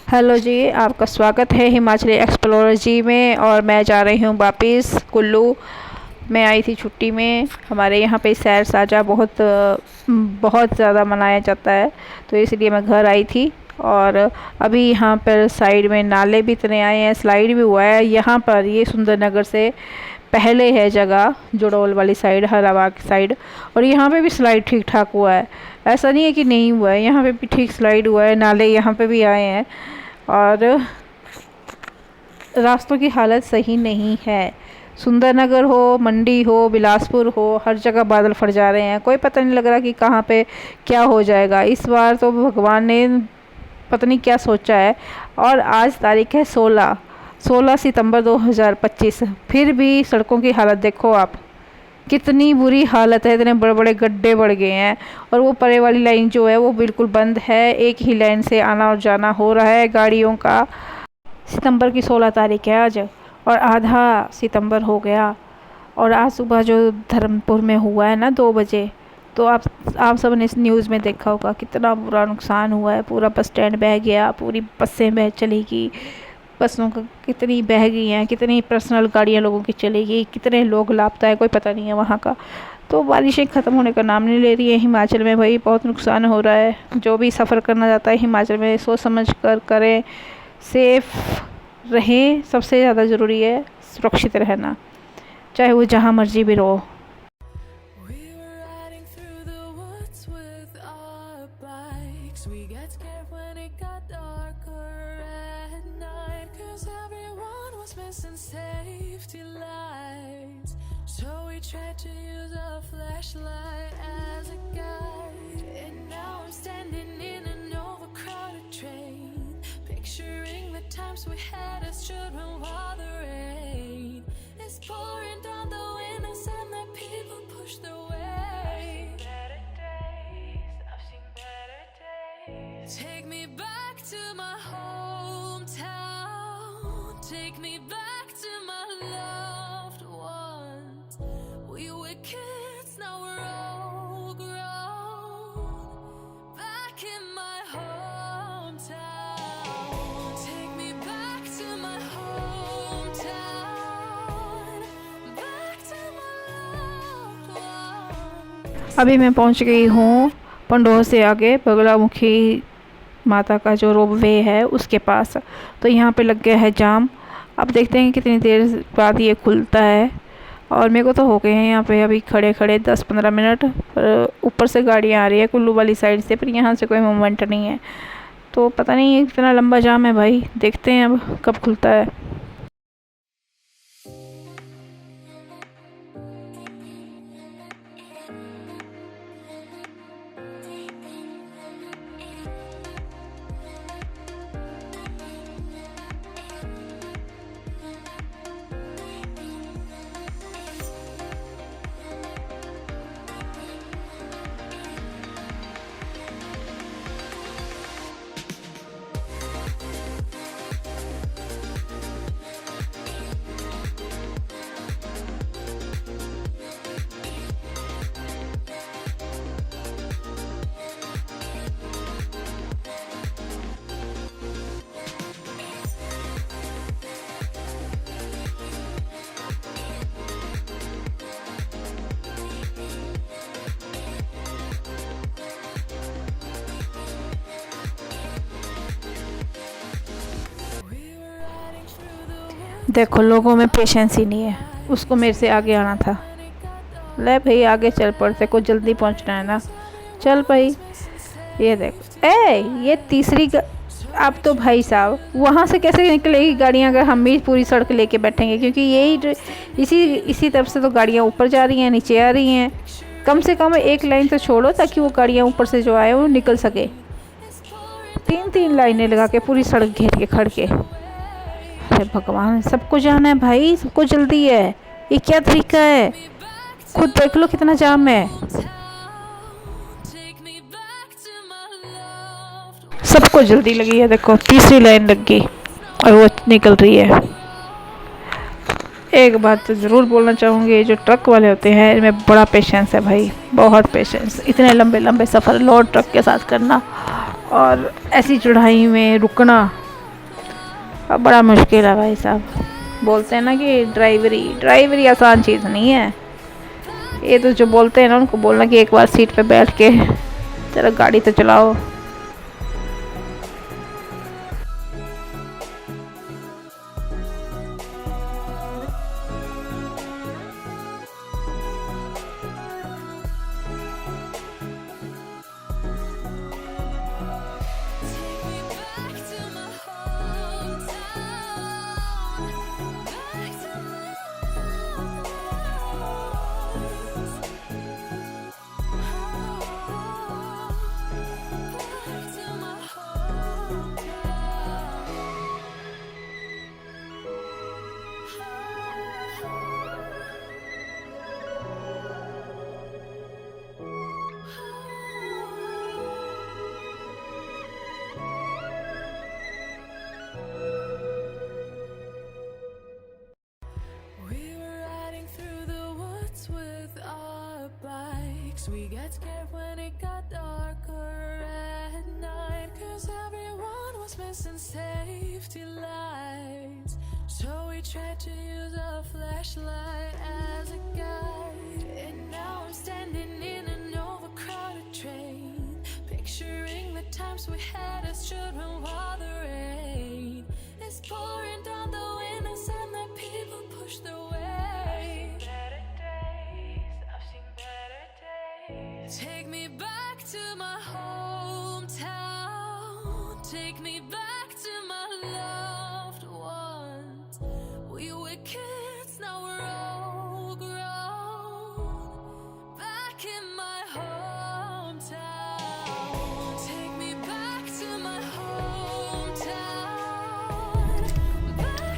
Hello जी, आपका स्वागत है हिमाचली एक्सप्लोरर जी में। और मैं जा रही हूँ वापस कुल्लू। मैं आई थी छुट्टी में। हमारे यहाँ पे सैर साजा बहुत ज़्यादा मनाया जाता है, तो इसलिए मैं घर आई थी। और अभी यहाँ पर साइड में नाले भी इतने आए हैं, स्लाइड भी हुआ है यहाँ पर। ये सुंदरनगर से पहले है जगह, जुड़ोल वाली साइड, हरावा की साइड। और यहाँ पे भी स्लाइड ठीक ठाक हुआ है, ऐसा नहीं है कि नहीं हुआ है, यहाँ पे भी ठीक स्लाइड हुआ है। नाले यहाँ पे भी आए हैं और रास्तों की हालत सही नहीं है। सुंदरनगर हो, मंडी हो, बिलासपुर हो, हर जगह बादल फट जा रहे हैं। कोई पता नहीं लग रहा कि कहाँ पे क्या हो जाएगा। इस बार तो भगवान ने पता नहीं क्या सोचा है। और आज तारीख है 16 सितंबर 2025। फिर भी सड़कों की हालत देखो आप, कितनी बुरी हालत है। इतने बड़े बड़े गड्ढे बढ़ गए हैं। और वो परे वाली लाइन जो है वो बिल्कुल बंद है। एक ही लाइन से आना और जाना हो रहा है गाड़ियों का। सितंबर की 16 तारीख है आज, और आधा सितंबर हो गया। और आज सुबह जो धर्मपुर में हुआ है ना 2 बजे, तो आप सब ने इस न्यूज़ में देखा होगा कितना बुरा नुकसान हुआ है। पूरा बस स्टैंड बह गया, पूरी बसें बह चली गई, बसों का कितनी बह गई हैं, कितनी पर्सनल गाड़ियाँ लोगों की चली गई, कितने लोग लापता है कोई पता नहीं है वहाँ का। तो बारिशें ख़त्म होने का नाम नहीं ले रही है हिमाचल में। भाई बहुत नुकसान हो रहा है। जो भी सफ़र करना चाहता है हिमाचल में सोच समझ कर करें, सेफ रहें। सबसे ज़्यादा ज़रूरी है सुरक्षित रहना, चाहे वो जहाँ मर्जी भी रहो। Tried to use a flashlight as a guide, and now I'm standing in an overcrowded train, picturing the times we had as children while the rain is pouring down the windows and the people push their way. I've seen better days. Take me back to my hometown, take me back to my loved ones. We were kids, now we're all grown, back in my hometown. Take me back to my hometown, back to my loved ones. अभी मैं पहुंच गई हूँ पंडोह से आगे बगलामुखी माता का जो रोपवे है उसके पास। तो यहाँ पे लग गया है जाम। अब देखते हैं कितनी देर बाद ये खुलता है। और मेरे को तो हो गए हैं यहाँ पे अभी खड़े खड़े 10-15 मिनट। पर ऊपर से गाड़ियाँ आ रही है कुल्लू वाली साइड से, पर यहाँ से कोई मूवमेंट नहीं है। तो पता नहीं इतना लंबा जाम है भाई। देखते हैं अब कब खुलता है। देखो लोगों में पेशेंस ही नहीं है। उसको मेरे से आगे आना था। ले भाई आगे चल पड़ते, को जल्दी पहुंचना है ना। चल भाई। ये देखो ये तीसरी अब तो भाई साहब वहाँ से कैसे निकलेगी गाड़ियाँ अगर हम भी पूरी सड़क लेके बैठेंगे, क्योंकि यही इसी तरफ से तो गाड़ियाँ ऊपर जा रही हैं, नीचे आ रही हैं। कम से कम एक लाइन तो छोड़ो ताकि वो गाड़ियाँ ऊपर से जो आए वो निकल सके। 3-3 लाइनें लगा के पूरी सड़क घेर के खड़ के। अरे भगवान, सबको जाना है भाई, सबको जल्दी है। ये क्या तरीका है? खुद देख लो कितना जाम है। सबको जल्दी लगी है। देखो तीसरी लाइन लग गई और वो निकल रही है। एक बात तो ज़रूर बोलना चाहूँगी, जो ट्रक वाले होते हैं इनमें बड़ा पेशेंस है भाई, बहुत पेशेंस। इतने लंबे लंबे सफ़र लोड ट्रक के साथ करना और ऐसी चढ़ाई में रुकना अब बड़ा मुश्किल है भाई साहब। बोलते हैं ना कि ड्राइवरी आसान चीज़ नहीं है। ये तो जो बोलते हैं ना उनको बोलना कि एक बार सीट पे बैठ के जरा गाड़ी तो चलाओ। We got scared when it got darker at night, 'cause everyone was missing safety lights. So we tried to use a flashlight as a guide, and now I'm standing in an overcrowded train, picturing the times we had as children while the rain is pouring down the windows and the people push their way. Take me back to my hometown. Take me back to my loved ones. We were kids, now we're all grown. Back in my hometown. Take me back to my hometown.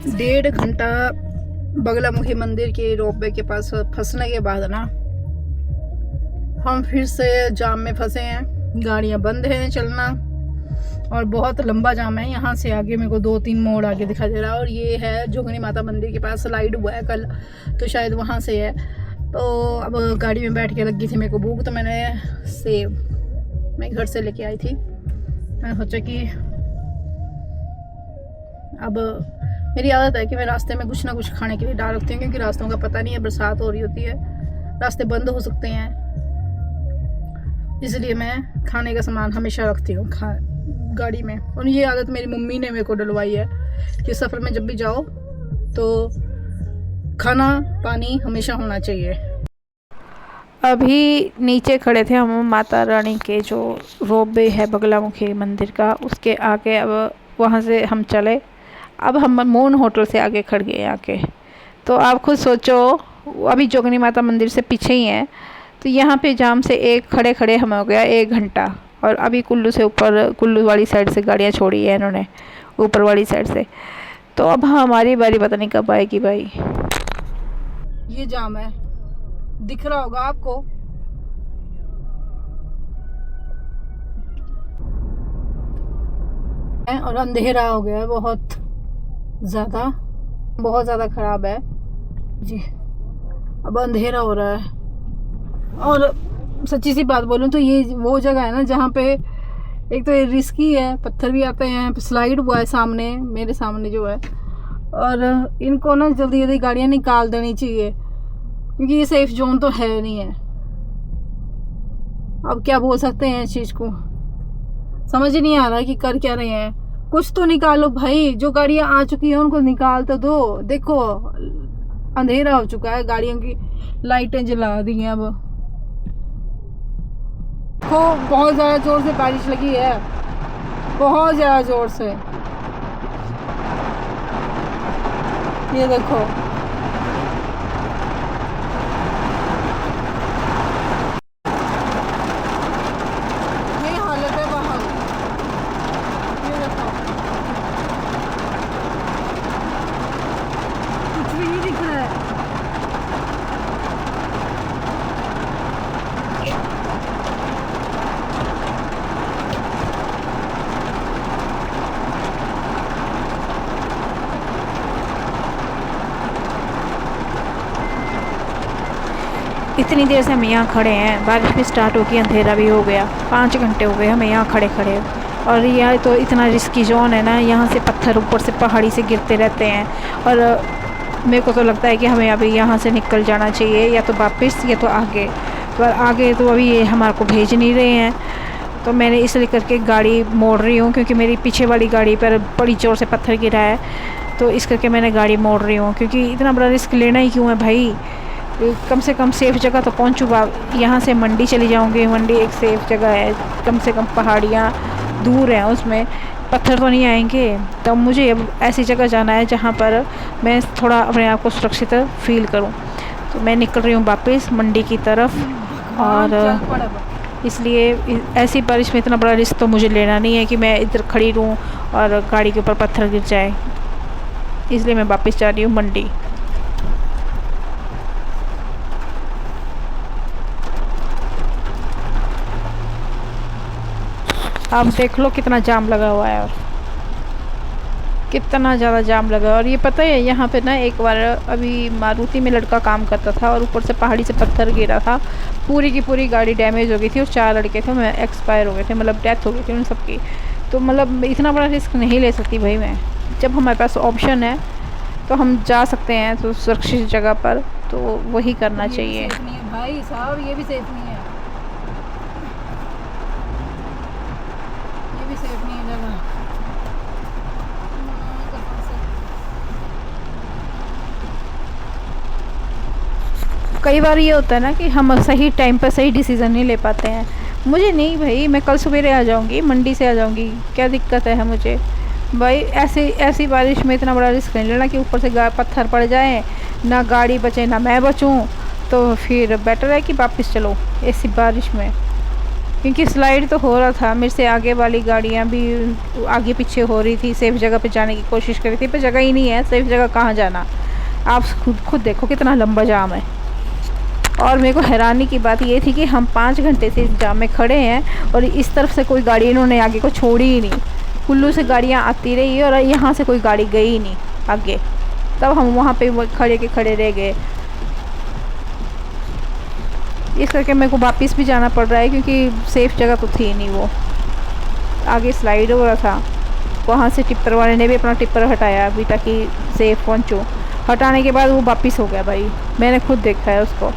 1.5 घंटा बगलामुखी मंदिर के ropeway के पास फंसने के बाद ना हम फिर से जाम में फंसे हैं। गाड़ियां बंद हैं चलना, और बहुत लंबा जाम है। यहाँ से आगे मेरे को 2-3 मोड़ आगे दिखाई दे रहा है, और ये है जोगनी माता मंदिर के पास। स्लाइड हुआ है कल, तो शायद वहाँ से है। तो अब गाड़ी में बैठ के लगी थी मेरे को भूख, तो मैंने सेब मैं घर से लेके आई थी। मैंने सोचा कि अब मेरी आदत है कि मैं रास्ते में कुछ ना कुछ खाने के लिए डाल रखती हूँ, क्योंकि रास्तों का पता नहीं है, बरसात हो रही होती है, रास्ते बंद हो सकते हैं, इसलिए मैं खाने का सामान हमेशा रखती हूँ गाड़ी में। और ये आदत मेरी मम्मी ने मेरे को डलवाई है कि सफ़र में जब भी जाओ तो खाना पानी हमेशा होना चाहिए। अभी नीचे खड़े थे हम माता रानी के जो रोपवे है बगलामुखी मंदिर का, उसके आगे। अब वहाँ से हम चले, अब हम मून होटल से आगे खड़ गए आके। तो आप खुद सोचो, अभी जोगनी माता मंदिर से पीछे ही है, तो यहाँ पे जाम से खड़े खड़े हम हो गया 1 घंटा। और अभी कुल्लू से ऊपर, कुल्लू वाली साइड से गाड़ियाँ छोड़ी है इन्होंने, ऊपर वाली साइड से। तो अब हमारी बारी पता नहीं कब आएगी भाई। ये जाम है, दिख रहा होगा आपको। और अंधेरा हो गया है बहुत ज़्यादा खराब है जी। अब अंधेरा हो रहा है, और सच्ची सी बात बोलूं तो ये वो जगह है ना जहाँ पे एक तो ये रिस्की है, पत्थर भी आते हैं, स्लाइड हुआ है सामने, मेरे सामने जो है। और इनको ना जल्दी जल्दी गाड़ियाँ निकाल देनी चाहिए, क्योंकि ये सेफ जोन तो है नहीं है। अब क्या बोल सकते हैं इस चीज़ को, समझ ही नहीं आ रहा कि कर क्या रहे हैं। कुछ तो निकालो भाई, जो गाड़ियाँ आ चुकी हैं उनको निकाल तो दो। देखो अंधेरा हो चुका है, गाड़ियों की लाइटें जला दी हैं। अब तो बहुत ज़्यादा ज़ोर से बारिश लगी है, बहुत ज़्यादा ज़ोर से। ये देखो ये हालत है बाहर, ये देखो कुछ भी नहीं दिख रहा है। इतनी देर से हम यहाँ खड़े हैं, बारिश भी स्टार्ट हो गई, अंधेरा भी हो गया, 5 घंटे हो गए हमें यहाँ खड़े खड़े। और यह तो इतना रिस्की जोन है ना, यहाँ से पत्थर ऊपर से पहाड़ी से गिरते रहते हैं। और मेरे को तो लगता है कि हमें अभी यहाँ से निकल जाना चाहिए, या तो वापस या तो आगे। पर आगे तो अभी ये हमारे को भेज नहीं रहे हैं, तो मैंने इसलिए करके गाड़ी मोड़ रही हूँ, क्योंकि मेरी पीछे वाली गाड़ी पर बड़ी ज़ोर से पत्थर गिरा है। तो इस करके मैंने गाड़ी मोड़ रही हूँ, क्योंकि इतना बड़ा रिस्क लेना ही क्यों है भाई। कम से कम सेफ़ जगह तो पहुँचूँ। यहाँ से मंडी चली जाऊँगी, मंडी एक सेफ़ जगह है, कम से कम पहाड़ियाँ दूर हैं, उसमें पत्थर तो नहीं आएंगे। तो मुझे अब ऐसी जगह जाना है जहाँ पर मैं थोड़ा अपने आप को सुरक्षित फील करूँ। तो मैं निकल रही हूँ वापस मंडी की तरफ, और इसलिए ऐसी बारिश में इतना बड़ा रिस्क तो मुझे लेना नहीं है कि मैं इधर खड़ी रहूँ और गाड़ी के ऊपर पत्थर गिर जाए। इसलिए मैं वापस जा रही हूँ मंडी। आप देख लो कितना जाम लगा हुआ है, और कितना ज़्यादा जाम लगा। और ये पता है यहाँ पे ना एक बार अभी मारुति में लड़का काम करता था, और ऊपर से पहाड़ी से पत्थर गिरा था, पूरी की पूरी गाड़ी डैमेज हो गई थी, और 4 लड़के थे, मैं एक्सपायर हो गए थे, मतलब डेथ हो गई थी उन सबकी। तो मतलब इतना बड़ा रिस्क नहीं ले सकती भाई मैं। जब हमारे पास ऑप्शन है तो हम जा सकते हैं तो सुरक्षित जगह पर, तो वही करना चाहिए। भाई साहब ये भी सेफ नहीं है, ये भी सेफ नहीं है जगह। कई बार ये होता है ना कि हम सही टाइम पर सही डिसीज़न नहीं ले पाते हैं। मुझे नहीं भाई, मैं कल सवेरे आ जाऊंगी, मंडी से आ जाऊंगी, क्या दिक्कत है मुझे भाई। ऐसी बारिश में इतना बड़ा रिस्क नहीं लेना कि ऊपर से पत्थर पड़ जाए, ना गाड़ी बचे ना मैं बचूं। तो फिर बेटर है कि वापस चलो ऐसी बारिश में, क्योंकि स्लाइड तो हो रहा था, मेरे से आगे वाली गाड़ियाँ भी आगे पीछे हो रही थी, सेफ़ जगह पे जाने की कोशिश कर रही थी, पर जगह ही नहीं है। सेफ़ जगह कहाँ जाना, आप खुद देखो कितना लंबा जाम है। और मेरे को हैरानी की बात ये थी कि हम 5 घंटे से इस जाम में खड़े हैं, और इस तरफ से कोई गाड़ी इन्होंने आगे को छोड़ी ही नहीं। कुल्लू से गाड़ियाँ आती रही, और यहाँ से कोई गाड़ी गई ही नहीं आगे। तब हम वहाँ पे खड़े रह गए। इस करके मेरे को वापस भी जाना पड़ रहा है, क्योंकि सेफ़ जगह तो थी नहीं। वो आगे स्लाइड हो रहा था, वहाँ से टिप्पर वाले ने भी अपना टिप्पर हटाया अभी, ताकि सेफ़ पहुँचूँ। हटाने के बाद वो वापस हो गया भाई, मैंने खुद देखा है उसको।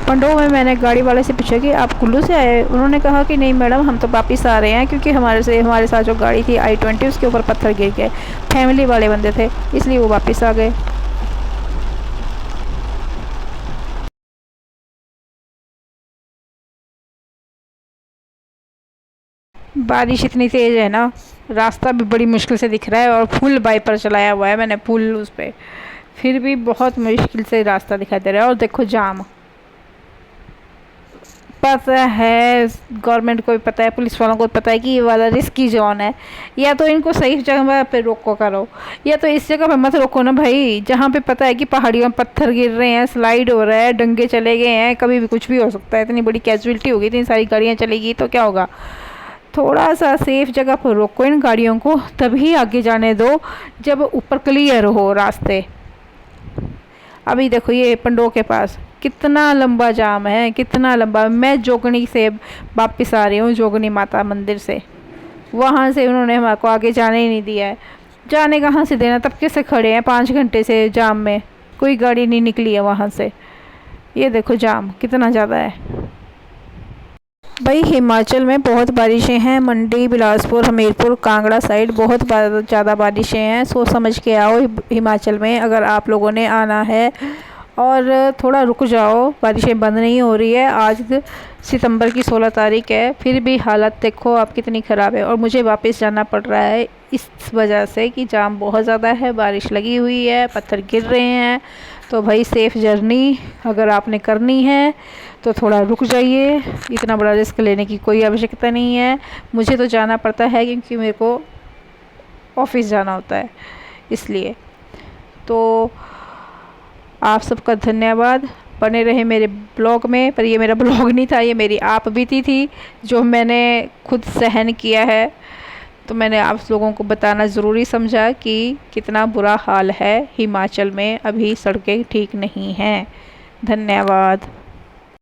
पंडो में मैंने गाड़ी वाले से पूछा कि आप कुल्लू से आए? उन्होंने कहा कि नहीं मैडम, हम तो वापस आ रहे हैं, क्योंकि हमारे साथ जो गाड़ी थी i20, उसके ऊपर पत्थर गिर गए। फैमिली वाले बंदे थे, इसलिए वो वापस आ गए। बारिश इतनी तेज़ है ना, रास्ता भी बड़ी मुश्किल से दिख रहा है, और फुल वाइपर चलाया हुआ है मैंने, फुल उस पर, फिर भी बहुत मुश्किल से रास्ता दिखाई दे रहा है। और देखो जाम, पता है गवर्नमेंट को भी पता है, पुलिस वालों को भी पता है कि ये वाला रिस्की जोन है। या तो इनको सही जगह पे रोको करो, या तो इस जगह पे मत रोको ना भाई, जहाँ पे पता है कि पहाड़ियों में पत्थर गिर रहे हैं, स्लाइड हो रहा है, डंगे चले गए हैं, कभी भी कुछ भी हो सकता है। इतनी बड़ी कैजुअलिटी होगी, इतनी सारी गाड़ियाँ चलेगी तो क्या होगा। थोड़ा सा सेफ जगह पर रोको इन गाड़ियों को, तभी आगे जाने दो जब ऊपर क्लियर हो रास्ते। अभी देखो ये पंडो के पास कितना लंबा जाम है, कितना लंबा। मैं जोगनी से वापस आ रही हूँ, जोगनी माता मंदिर से, वहाँ से उन्होंने हमारे को आगे जाने ही नहीं दिया है। जाने कहाँ से देना, तब कैसे खड़े हैं 5 घंटे से जाम में, कोई गाड़ी नहीं निकली है वहाँ से। ये देखो जाम कितना ज़्यादा है भाई। हिमाचल में बहुत बारिशें हैं, मंडी, बिलासपुर, हमीरपुर, कांगड़ा साइड बहुत ज़्यादा बारिशें हैं। सोच समझ के आओ हिमाचल में, अगर आप लोगों ने आना है। और थोड़ा रुक जाओ, बारिशें बंद नहीं हो रही है। आज सितंबर की 16 तारीख है, फिर भी हालत देखो आप कितनी ख़राब है। और मुझे वापस जाना पड़ रहा है इस वजह से कि जाम बहुत ज़्यादा है, बारिश लगी हुई है, पत्थर गिर रहे हैं। तो भाई सेफ़ जर्नी अगर आपने करनी है तो थोड़ा रुक जाइए, इतना बड़ा रिस्क लेने की कोई आवश्यकता नहीं है। मुझे तो जाना पड़ता है क्योंकि मेरे को ऑफिस जाना होता है, इसलिए। तो आप सबका धन्यवाद, बने रहे मेरे ब्लॉग में। पर ये मेरा ब्लॉग नहीं था, ये मेरी आप बीती थी जो मैंने खुद सहन किया है। तो मैंने आप लोगों को बताना ज़रूरी समझा कि कितना बुरा हाल है हिमाचल में, अभी सड़कें ठीक नहीं हैं। धन्यवाद।